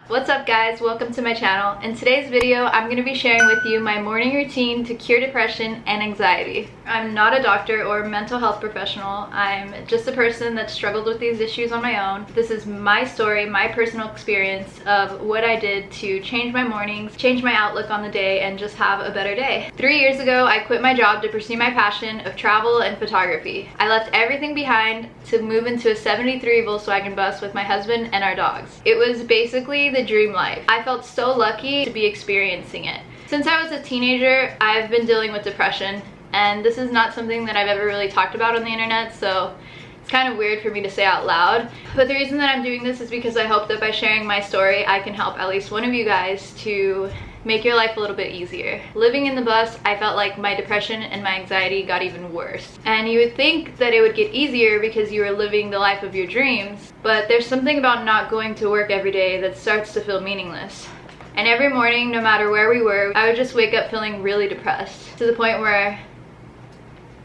What's up guys, welcome to my channel. In today's video, I'm going to be sharing with you my morning routine to cure depression and anxiety. I'm not a doctor or mental health professional. I'm just a person that struggled with these issues on my own. This is my story, my personal experience of what I did to change my mornings, change my outlook on the day, and just have a better day. 3 years ago, I quit my job to pursue my passion of travel and photography. I left everything behind to move into a 73 Volkswagen bus with my husband and our dogs. It was basically the dream life. I felt so lucky to be experiencing it. Since I was a teenager, I've been dealing with depression, and this is not something that I've ever really talked about on the internet, so it's kind of weird for me to say out loud. But the reason that I'm doing this is because I hope that by sharing my story, I can help at least one of you guys to make your life a little bit easier. Living in the bus, I felt like my depression and my anxiety got even worse. And you would think that it would get easier because you were living the life of your dreams, but there's something about not going to work every day that starts to feel meaningless. And every morning, no matter where we were, I would just wake up feeling really depressed, to the point where,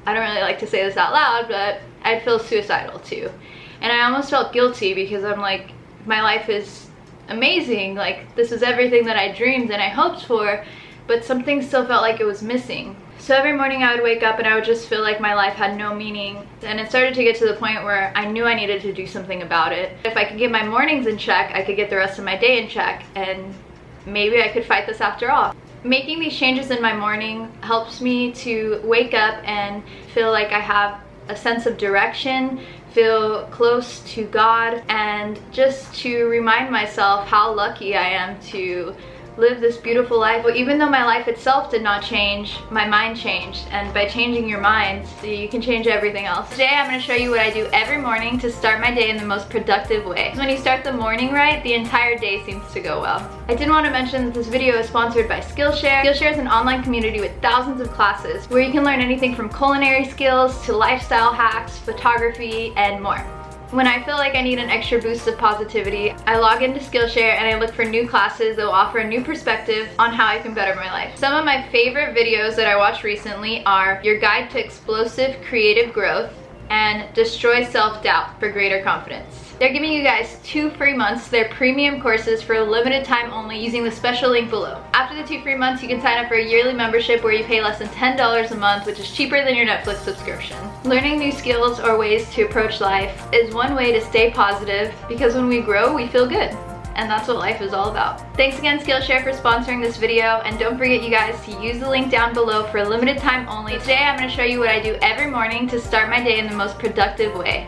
I don't really like to say this out loud, but I'd feel suicidal too. And I almost felt guilty because I'm like, my life is amazing, like this is everything that I dreamed and I hoped for, but something still felt like it was missing. So every morning I would wake up and I would just feel like my life had no meaning, and it started to get to the point where I knew I needed to do something about it. If I could get my mornings in check, I could get the rest of my day in check, and maybe I could fight this after all. Making these changes in my morning helps me to wake up and feel like I have a sense of direction, feel close to God, and just to remind myself how lucky I am to live this beautiful life. But even though my life itself did not change, my mind changed, and by changing your mind, you can change everything else. Today I'm going to show you what I do every morning to start my day in the most productive way. When you start the morning right, the entire day seems to go well. I did want to mention that this video is sponsored by Skillshare. Skillshare is an online community with thousands of classes where you can learn anything from culinary skills to lifestyle hacks, photography, and more. When I feel like I need an extra boost of positivity, I log into Skillshare and I look for new classes that will offer a new perspective on how I can better my life. Some of my favorite videos that I watched recently are Your Guide to Explosive Creative Growth and Destroy Self-Doubt for Greater Confidence. They're giving you guys 2 free months, their premium courses for a limited time only, using the special link below. After the 2 free months, you can sign up for a yearly membership where you pay less than $10 a month, which is cheaper than your Netflix subscription. Learning new skills or ways to approach life is one way to stay positive, because when we grow, we feel good. And that's what life is all about. Thanks again, Skillshare, for sponsoring this video, and don't forget, you guys, to use the link down below for a limited time only. Today I'm going to show you what I do every morning to start my day in the most productive way.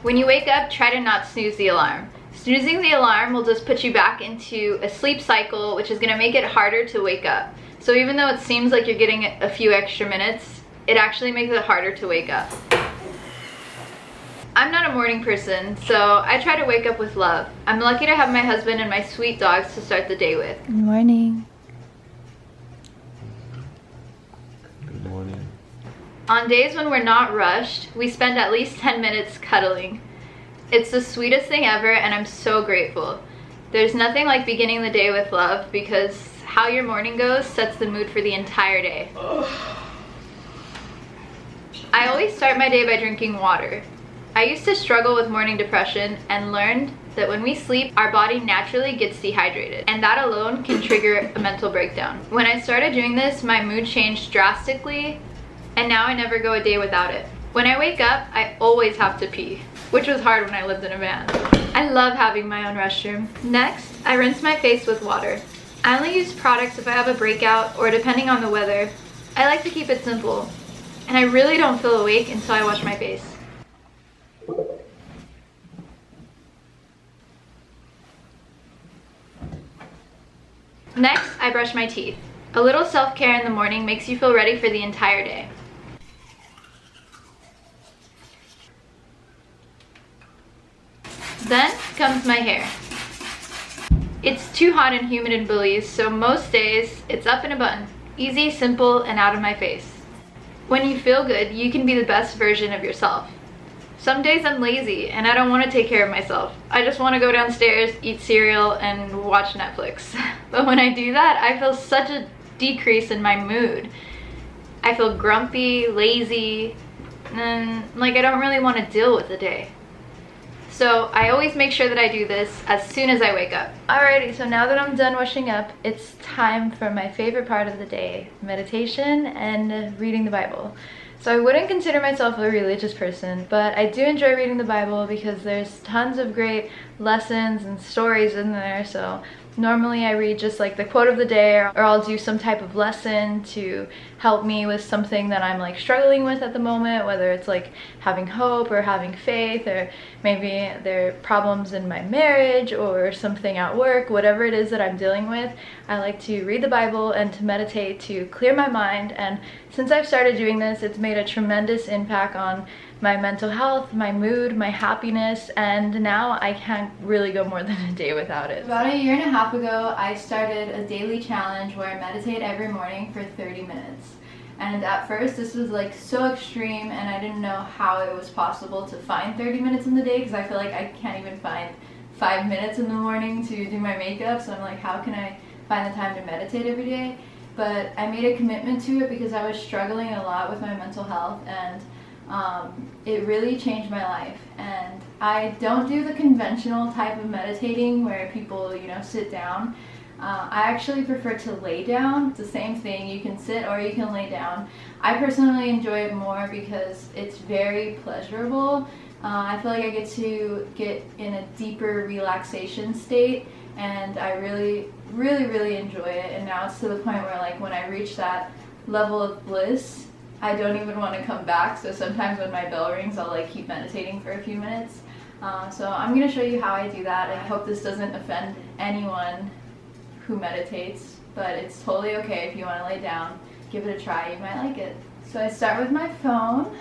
When you wake up, try to not snooze the alarm. Snoozing the alarm will just put you back into a sleep cycle, which is going to make it harder to wake up. So even though it seems like you're getting a few extra minutes, it actually makes it harder to wake up. I'm not a morning person, so I try to wake up with love. I'm lucky to have my husband and my sweet dogs to start the day with. Good morning. Good morning. On days when we're not rushed, we spend at least 10 minutes cuddling. It's the sweetest thing ever, and I'm so grateful. There's nothing like beginning the day with love, because how your morning goes sets the mood for the entire day. I always start my day by drinking water. I used to struggle with morning depression and learned that when we sleep, our body naturally gets dehydrated, and that alone can trigger a mental breakdown. When I started doing this, my mood changed drastically, and now I never go a day without it. When I wake up, I always have to pee, which was hard when I lived in a van. I love having my own restroom. Next, I rinse my face with water. I only use products if I have a breakout or depending on the weather. I like to keep it simple, and I really don't feel awake until I wash my face. Next, I brush my teeth. A little self-care in the morning makes you feel ready for the entire day. Then comes my hair. It's too hot and humid in Belize, so most days it's up in a bun. Easy, simple, and out of my face. When you feel good, you can be the best version of yourself. Some days I'm lazy and I don't want to take care of myself. I just want to go downstairs, eat cereal, and watch Netflix. But when I do that, I feel such a decrease in my mood. I feel grumpy, lazy, and like I don't really want to deal with the day. So I always make sure that I do this as soon as I wake up. Alrighty, so now that I'm done washing up, it's time for my favorite part of the day, meditation and reading the Bible. So I wouldn't consider myself a religious person, but I do enjoy reading the Bible because there's tons of great lessons and stories in there. So normally I read just like the quote of the day, or I'll do some type of lesson to help me with something that I'm like struggling with at the moment, whether it's like having hope or having faith, or maybe there are problems in my marriage or something at work. Whatever it is that I'm dealing with, I like to read the Bible and to meditate to clear my mind. And since I've started doing this, it's made a tremendous impact on my mental health, my mood, my happiness, and now I can't really go more than a day without it. About a year and a half ago, I started a daily challenge where I meditate every morning for 30 minutes. And at first this was like so extreme, and I didn't know how it was possible to find 30 minutes in the day, because I feel like I can't even find 5 minutes in the morning to do my makeup. So I'm like, how can I find the time to meditate every day? But I made a commitment to it because I was struggling a lot with my mental health, and it really changed my life. And I don't do the conventional type of meditating where people, you know, sit down. I actually prefer to lay down. It's the same thing. You can sit or you can lay down. I personally enjoy it more because it's very pleasurable. I feel like I get to get in a deeper relaxation state, and I really enjoy it. And now it's to the point where like when I reach that level of bliss, I don't even want to come back. So sometimes when my bell rings, I'll like keep meditating for a few minutes. So I'm going to show you how I do that. I hope this doesn't offend anyone who meditates, but it's totally okay if you want to lay down. Give it a try, you might like it. So I start with my phone.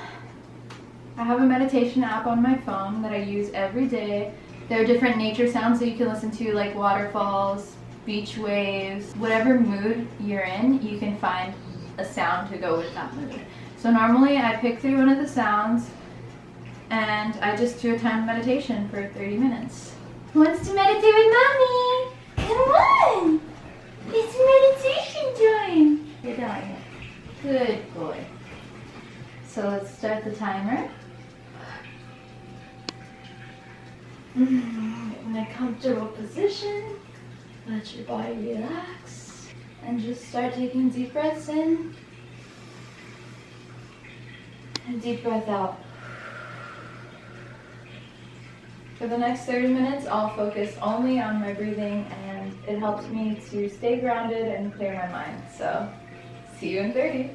I have a meditation app on my phone that I use every day. There are different nature sounds that you can listen to, like waterfalls, beach waves. Whatever mood you're in, you can find a sound to go with that mood. So normally I pick through one of the sounds and I just do a timed meditation for 30 minutes. Who wants to meditate with mommy? Come on! It's meditation time! You're doing it. Good boy. So let's start the timer. Get in a comfortable position. Let your body relax. And just start taking deep breaths in. And deep breath out. For the next 30 minutes, I'll focus only on my breathing, and it helps me to stay grounded and clear my mind. So, see you in 30.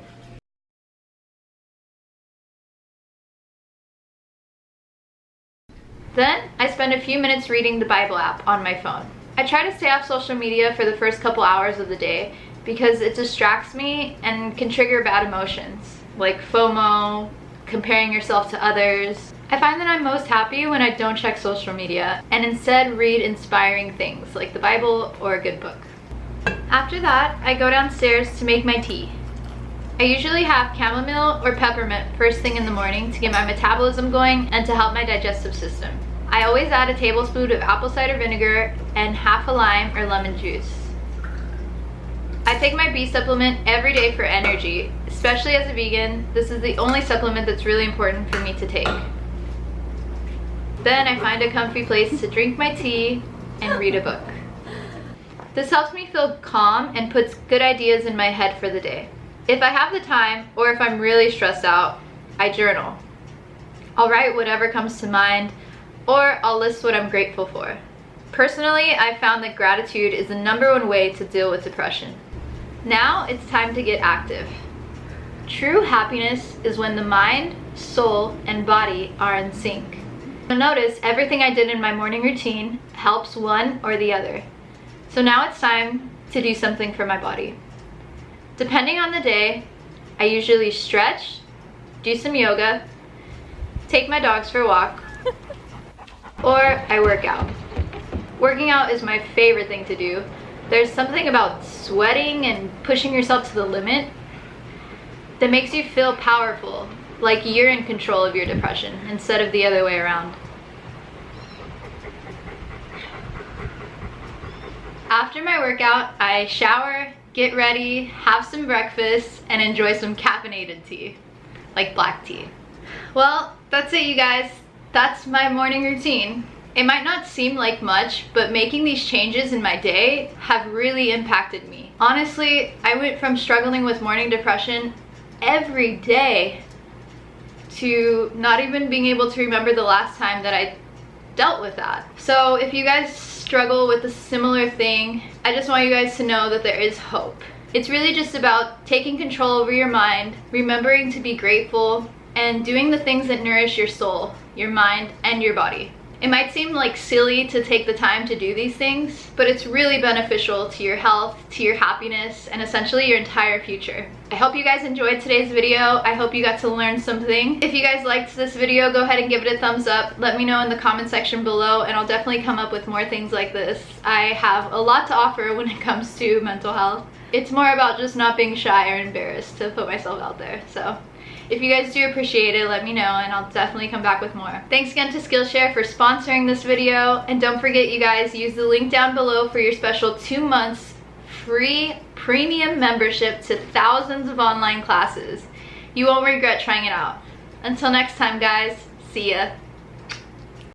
Then, I spend a few minutes reading the Bible app on my phone. I try to stay off social media for the first couple hours of the day because it distracts me and can trigger bad emotions, like FOMO, comparing yourself to others. I find that I'm most happy when I don't check social media and instead read inspiring things like the Bible or a good book. After that, I go downstairs to make my tea. I usually have chamomile or peppermint first thing in the morning to get my metabolism going and to help my digestive system. I always add a tablespoon of apple cider vinegar and half a lime or lemon juice. I take my B supplement every day for energy. Especially as a vegan, this is the only supplement that's really important for me to take. Then I find a comfy place to drink my tea and read a book. This helps me feel calm and puts good ideas in my head for the day. If I have the time, or if I'm really stressed out, I journal. I'll write whatever comes to mind, or I'll list what I'm grateful for. Personally, I've found that gratitude is the #1 way to deal with depression. Now it's time to get active. True happiness is when the mind, soul, and body are in sync. So notice everything I did in my morning routine helps one or the other. So now it's time to do something for my body. Depending on the day, I usually stretch, do some yoga, take my dogs for a walk, or I work out. Working out is my favorite thing to do. There's something about sweating and pushing yourself to the limit. that makes you feel powerful, like you're in control of your depression instead of the other way around. After my workout, I shower, get ready, have some breakfast, and enjoy some caffeinated tea, like black tea. Well, that's it, you guys. That's my morning routine. It might not seem like much, but making these changes in my day have really impacted me. Honestly, I went from struggling with morning depression every day to not even being able to remember the last time that I dealt with that. So if you guys struggle with a similar thing, I just want you guys to know that there is hope. It's really just about taking control over your mind, remembering to be grateful, and doing the things that nourish your soul, your mind, and your body. It might seem like silly to take the time to do these things, but it's really beneficial to your health, to your happiness, and essentially your entire future. I hope you guys enjoyed today's video. I hope you got to learn something. If you guys liked this video, go ahead and give it a thumbs up. Let me know in the comment section below, and I'll definitely come up with more things like this. I have a lot to offer when it comes to mental health. It's more about just not being shy or embarrassed to put myself out there. So if you guys do appreciate it, let me know and I'll definitely come back with more. Thanks again to Skillshare for sponsoring this video. And don't forget, you guys, use the link down below for your special 2 months free premium membership to thousands of online classes. You won't regret trying it out. Until next time, guys, see ya.